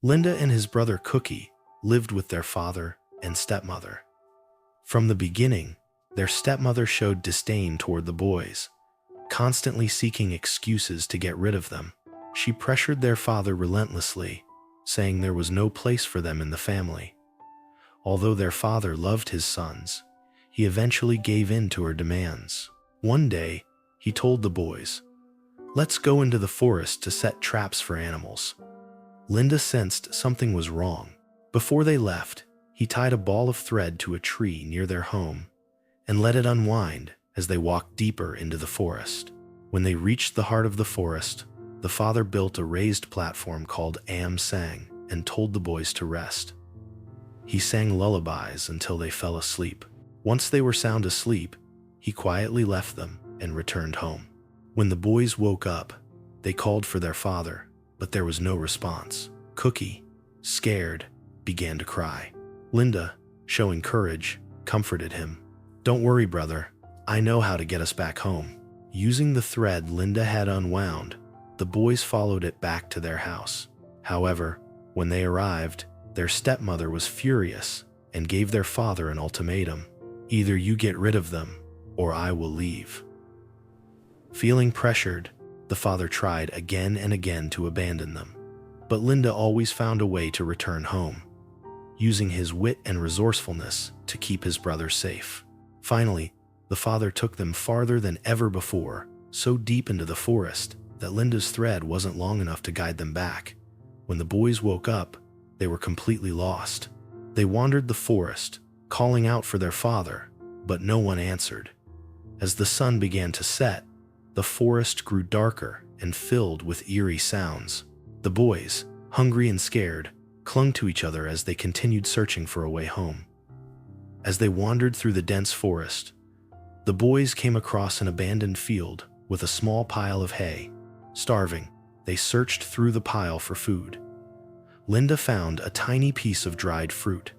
Linda and his brother Cookie lived with their father and stepmother. From the beginning, their stepmother showed disdain toward the boys, constantly seeking excuses to get rid of them. She pressured their father relentlessly, saying there was no place for them in the family. Although their father loved his sons, he eventually gave in to her demands. One day, he told the boys, "Let's go into the forest to set traps for animals." Linda sensed something was wrong. Before they left, he tied a ball of thread to a tree near their home and let it unwind as they walked deeper into the forest. When they reached the heart of the forest, the father built a raised platform called Sang and told the boys to rest. He sang lullabies until they fell asleep. Once they were sound asleep, he quietly left them and returned home. When the boys woke up, they called for their father, but there was no response. Cookie, scared, began to cry. Linda, showing courage, comforted him. "Don't worry, brother. I know how to get us back home." Using the thread Linda had unwound, the boys followed it back to their house. However, when they arrived, their stepmother was furious and gave their father an ultimatum. "Either you get rid of them, or I will leave." Feeling pressured, the father tried again and again to abandon them, but Linda always found a way to return home, using his wit and resourcefulness to keep his brother safe. Finally, the father took them farther than ever before, so deep into the forest that Linda's thread wasn't long enough to guide them back. When the boys woke up, they were completely lost. They wandered the forest, calling out for their father, but no one answered. As the sun began to set, the forest grew darker and filled with eerie sounds. The boys, hungry and scared, clung to each other as they continued searching for a way home. As they wandered through the dense forest, the boys came across an abandoned field with a small pile of hay. Starving, they searched through the pile for food. Linda found a tiny piece of dried fruit,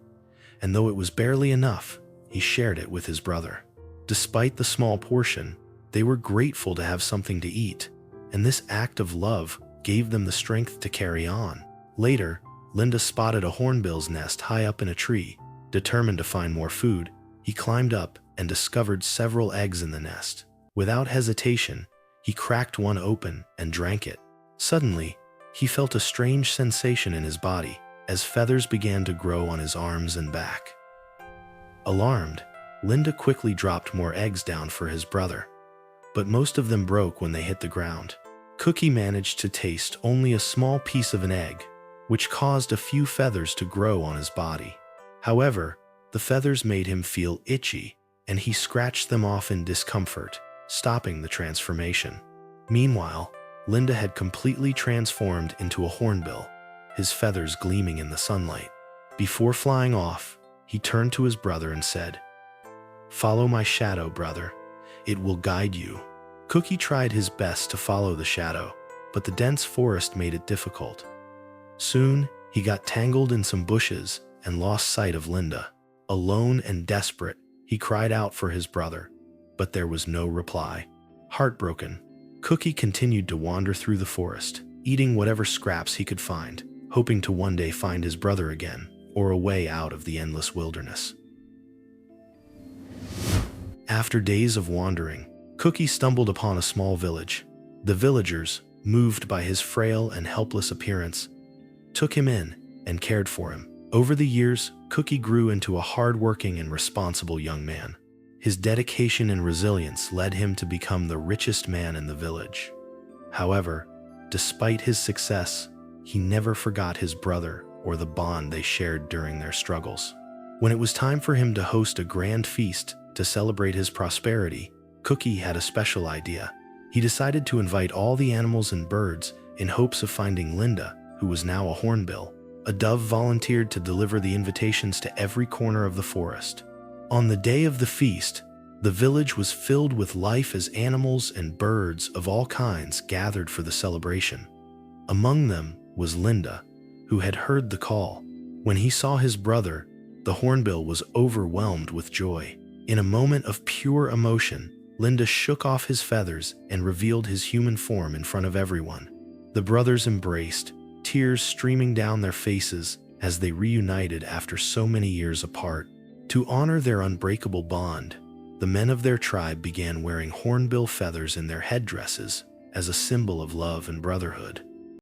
and though it was barely enough, he shared it with his brother. Despite the small portion, they were grateful to have something to eat, and this act of love gave them the strength to carry on. Later, Linda spotted a hornbill's nest high up in a tree. Determined to find more food, he climbed up and discovered several eggs in the nest. Without hesitation, he cracked one open and drank it. Suddenly, he felt a strange sensation in his body as feathers began to grow on his arms and back. Alarmed, Linda quickly dropped more eggs down for his brother, but most of them broke when they hit the ground. Cookie managed to taste only a small piece of an egg, which caused a few feathers to grow on his body. However, the feathers made him feel itchy, and he scratched them off in discomfort, stopping the transformation. Meanwhile, Linda had completely transformed into a hornbill, his feathers gleaming in the sunlight. Before flying off, he turned to his brother and said, "Follow my shadow, brother. It will guide you." Cookie tried his best to follow the shadow, but the dense forest made it difficult. Soon, he got tangled in some bushes and lost sight of Linda. Alone and desperate, he cried out for his brother, but there was no reply. Heartbroken, Cookie continued to wander through the forest, eating whatever scraps he could find, hoping to one day find his brother again, or a way out of the endless wilderness. After days of wandering, Cookie stumbled upon a small village. The villagers, moved by his frail and helpless appearance, took him in and cared for him. Over the years, Cookie grew into a hard-working and responsible young man. His dedication and resilience led him to become the richest man in the village. However, despite his success, he never forgot his brother or the bond they shared during their struggles. When it was time for him to host a grand feast to celebrate his prosperity, Cookie had a special idea. He decided to invite all the animals and birds in hopes of finding Linda, who was now a hornbill. A dove volunteered to deliver the invitations to every corner of the forest. On the day of the feast, the village was filled with life as animals and birds of all kinds gathered for the celebration. Among them was Linda, who had heard the call. When he saw his brother, the hornbill was overwhelmed with joy. In a moment of pure emotion, Linda shook off his feathers and revealed his human form in front of everyone. The brothers embraced, tears streaming down their faces as they reunited after so many years apart. To honor their unbreakable bond, the men of their tribe began wearing hornbill feathers in their headdresses as a symbol of love and brotherhood.